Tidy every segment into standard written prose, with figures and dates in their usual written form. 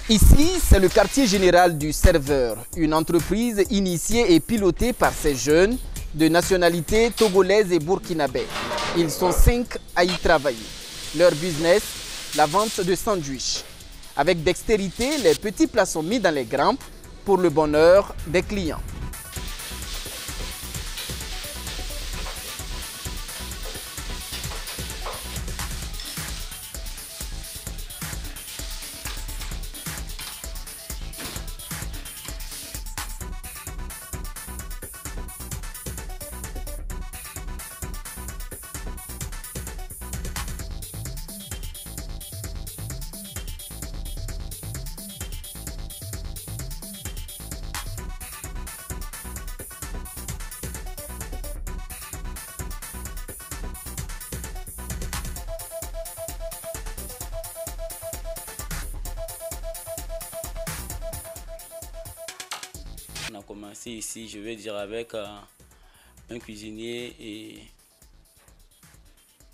Ici, c'est le quartier général du serveur, une entreprise initiée et pilotée par ces jeunes de nationalité togolaise et burkinabé. Ils sont 5 à y travailler. Leur business, la vente de sandwichs. Avec dextérité, les petits plats sont mis dans les grands pour le bonheur des clients. On a commencé ici, je vais dire, avec un cuisinier et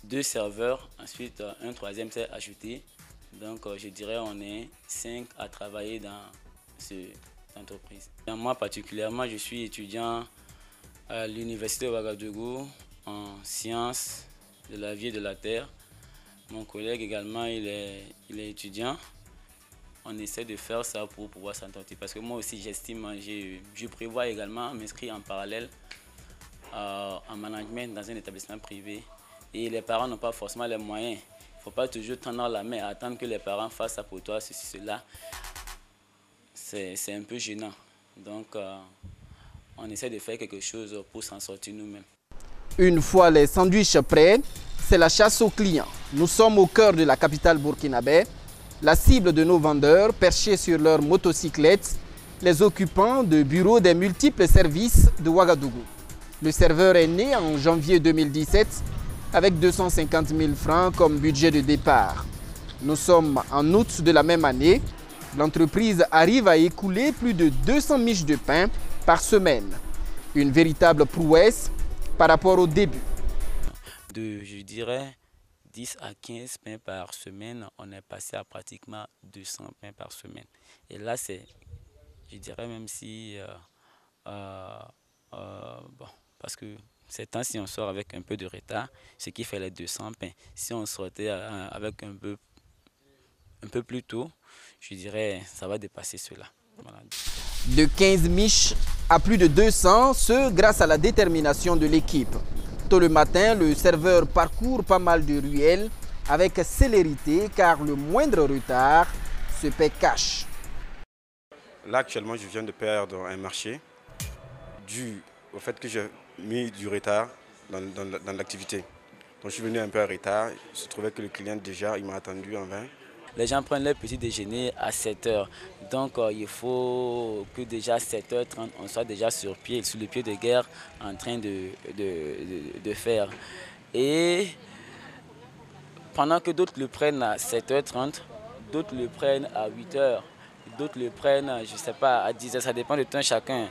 2 serveurs. Ensuite, un troisième s'est ajouté. Donc, je dirais on est 5 à travailler dans cette entreprise. Et moi, particulièrement, je suis étudiant à l'université de Ouagadougou en sciences de la vie et de la terre. Mon collègue également, il est étudiant. On essaie de faire ça pour pouvoir s'entendre parce que moi aussi j'estime, je prévois également m'inscrire en parallèle en management dans un établissement privé et les parents n'ont pas forcément les moyens. Il ne faut pas toujours tendre la main et attendre que les parents fassent ça pour toi, ceci, cela. C'est un peu gênant. Donc on essaie de faire quelque chose pour s'en sortir nous-mêmes. Une fois les sandwichs prêts, c'est la chasse aux clients. Nous sommes au cœur de la capitale burkinabé. La cible de nos vendeurs, perchés sur leurs motocyclettes, les occupants de bureaux des multiples services de Ouagadougou. Le serveur est né en janvier 2017 avec 250 000 francs comme budget de départ. Nous sommes en août de la même année. L'entreprise arrive à écouler plus de 200 miches de pain par semaine. Une véritable prouesse par rapport au début. Je dirais 10 à 15 pains par semaine, on est passé à pratiquement 200 pains par semaine. Et là, c'est, je dirais même si, bon, parce que ces temps-ci, on sort avec un peu de retard, ce qui fait les 200 pains. Si on sortait avec un peu plus tôt, je dirais ça va dépasser cela. Voilà. De 15 miches à plus de 200, ce grâce à la détermination de l'équipe. Tôt le matin, le serveur parcourt pas mal de ruelles avec célérité car le moindre retard se paie cash. Là actuellement je viens de perdre un marché dû au fait que j'ai mis du retard dans l'activité. Donc je suis venu un peu en retard, il se trouvait que le client déjà il m'a attendu en vain. Les gens prennent leur petit déjeuner à 7 h. Donc il faut que déjà à 7h30, on soit déjà sur pied, sur le pied de guerre, en train de faire. Et pendant que d'autres le prennent à 7h30, d'autres le prennent à 8 h, d'autres le prennent, je ne sais pas, à 10 h, ça dépend de tout chacun.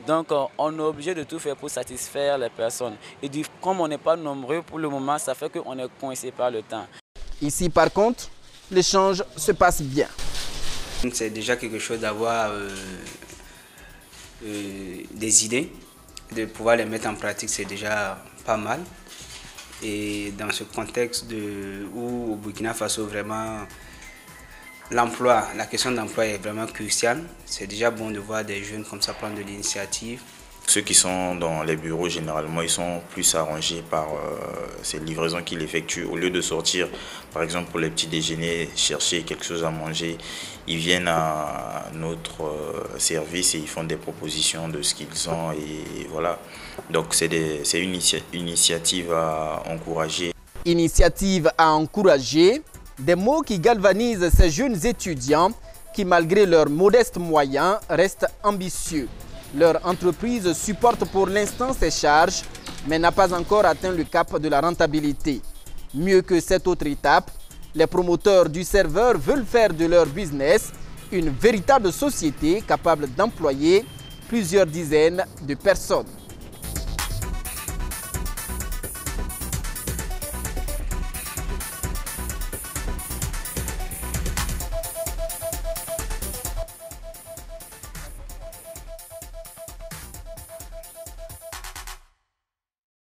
Donc on est obligé de tout faire pour satisfaire les personnes. Et comme on n'est pas nombreux pour le moment, ça fait qu'on est coincé par le temps. Ici par contre, l'échange se passe bien. C'est déjà quelque chose d'avoir des idées, de pouvoir les mettre en pratique, c'est déjà pas mal. Et dans ce contexte où au Burkina Faso, vraiment, l'emploi, la question d'emploi est vraiment cruciale, c'est déjà bon de voir des jeunes comme ça prendre de l'initiative. Ceux qui sont dans les bureaux, généralement, ils sont plus arrangés par ces livraisons qu'ils effectuent. Au lieu de sortir, par exemple, pour les petits déjeuners, chercher quelque chose à manger, ils viennent à notre service et ils font des propositions de ce qu'ils ont. Et voilà. Donc, c'est une initiative à encourager. Initiative à encourager, des mots qui galvanisent ces jeunes étudiants qui, malgré leurs modestes moyens, restent ambitieux. Leur entreprise supporte pour l'instant ses charges, mais n'a pas encore atteint le cap de la rentabilité. Mieux que cette autre étape, les promoteurs du serveur veulent faire de leur business une véritable société capable d'employer plusieurs dizaines de personnes.